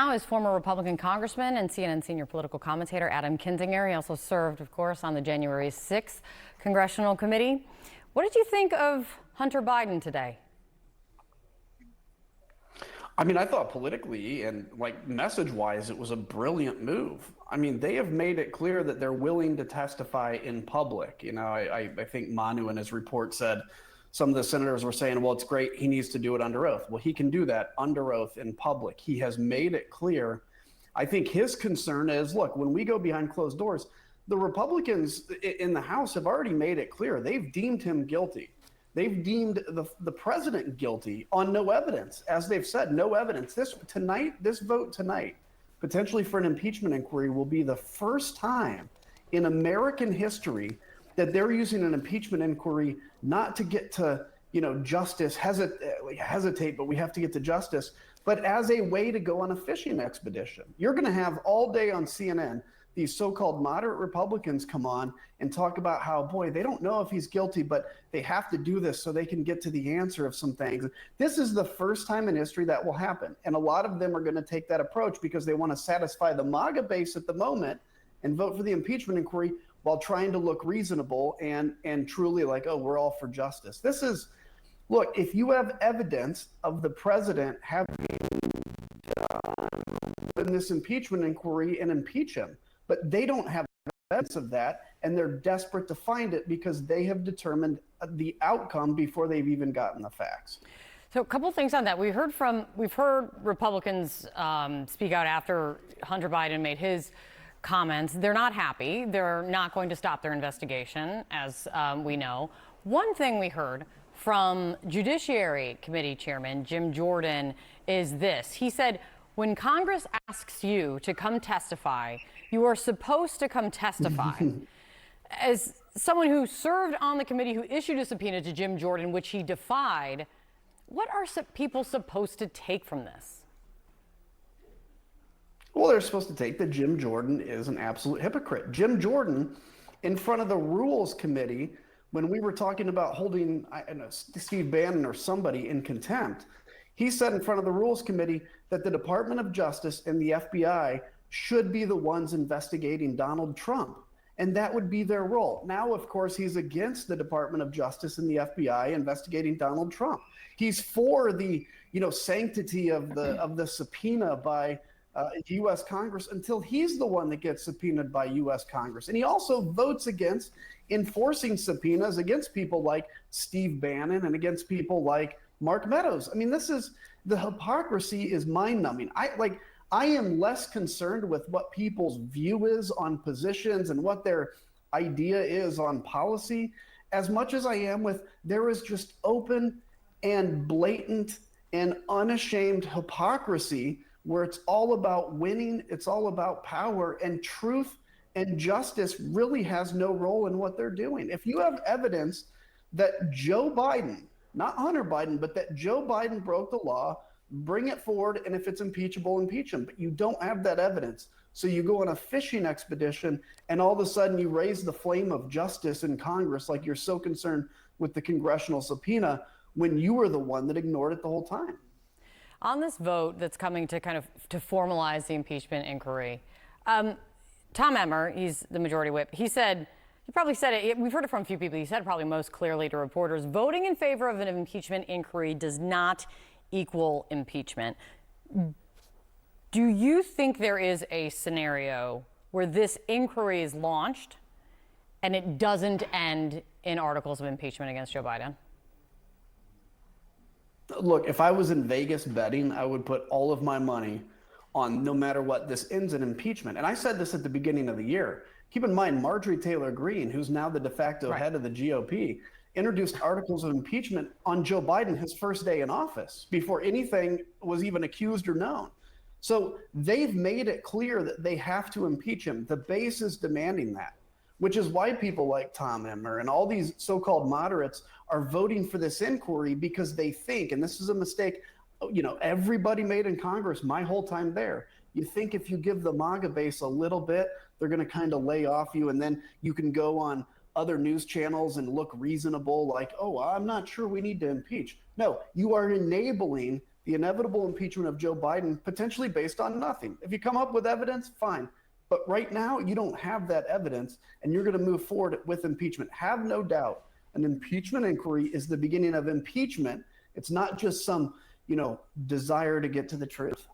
now is former Republican Congressman and CNN senior political commentator Adam Kinzinger. He also served, of course, on the January 6th Congressional Committee. What did you think of Hunter Biden today? I mean, I thought politically and message-wise, it was a brilliant move. I mean, they have made it clear that they're willing to testify in public. You know, I think Manu in his report said some of the senators were saying, well, it's great, he needs to do it under oath. Well, he can do that under oath in public. He has made it clear. I think his concern is, look, when we go behind closed doors, the Republicans in the House have already made it clear. They've deemed him guilty. They've deemed the president guilty on no evidence. As they've said, no evidence. This vote tonight, potentially for an impeachment inquiry, will be the first time in American history that they're using an impeachment inquiry not to get to, justice, hesitate, but we have to get to justice, but as a way to go on a fishing expedition. You're going to have all day on CNN these so-called moderate Republicans come on and talk about how, boy, they don't know if he's guilty, but they have to do this so they can get to the answer of some things. This is the first time in history that will happen. And a lot of them are going to take that approach because they want to satisfy the MAGA base at the moment and vote for the impeachment inquiry while trying to look reasonable and truly like, oh, we're all for justice. This is, look, if you have evidence of the president having done this impeachment inquiry and impeach him, but they don't have evidence of that, and they're desperate to find it because they have determined the outcome before they've even gotten the facts. So a couple things on that. We've heard Republicans speak out after Hunter Biden made his comments. They're not happy. They're not going to stop their investigation, as we know. One thing we heard from Judiciary Committee Chairman Jim Jordan is this. He said, when Congress asks you to come testify, you are supposed to come testify. As someone who served on the committee who issued a subpoena to Jim Jordan, which he defied, what are people supposed to take from this? Well, they're supposed to take that Jim Jordan is an absolute hypocrite. Jim Jordan, in front of the Rules Committee, when we were talking about holding Steve Bannon or somebody in contempt, he said in front of the Rules Committee that the Department of Justice and the FBI should be the ones investigating Donald Trump, and that would be their role. Now, of course, he's against the Department of Justice and the FBI investigating Donald Trump. He's for the sanctity of the subpoena by U.S. Congress until he's the one that gets subpoenaed by U.S. Congress. And he also votes against enforcing subpoenas against people like Steve Bannon and against people like Mark Meadows. I mean, the hypocrisy is mind-numbing. I am less concerned with what people's view is on positions and what their idea is on policy, as much as I am with there is just open and blatant and unashamed hypocrisy where it's all about winning, it's all about power, and truth and justice really has no role in what they're doing. If you have evidence that Joe Biden, not Hunter Biden, but that Joe Biden broke the law, bring it forward, and if it's impeachable, impeach him. But you don't have that evidence. So you go on a fishing expedition, and all of a sudden you raise the flame of justice in Congress like you're so concerned with the congressional subpoena when you were the one that ignored it the whole time. On this vote that's coming to to formalize the impeachment inquiry, Tom Emmer, he's the majority whip, he probably said it, we've heard it from a few people, he said it probably most clearly to reporters, voting in favor of an impeachment inquiry does not equal impeachment. Do you think there is a scenario where this inquiry is launched and it doesn't end in articles of impeachment against Joe Biden? Look, if I was in Vegas betting, I would put all of my money on no matter what, this ends in impeachment. And I said this at the beginning of the year. Keep in mind, Marjorie Taylor Greene, who's now the de facto head of the GOP, introduced articles of impeachment on Joe Biden his first day in office before anything was even accused or known. So they've made it clear that they have to impeach him. The base is demanding that, which is why people like Tom Emmer and all these so-called moderates are voting for this inquiry because they think, and this is a mistake, everybody made in Congress my whole time there. You think if you give the MAGA base a little bit, they're going to kind of lay off you, and then you can go on other news channels and look reasonable like, oh, I'm not sure we need to impeach. No, you are enabling the inevitable impeachment of Joe Biden, potentially based on nothing. If you come up with evidence, fine. But right now, you don't have that evidence, and you're going to move forward with impeachment. Have no doubt, an impeachment inquiry is the beginning of impeachment. It's not just some, desire to get to the truth.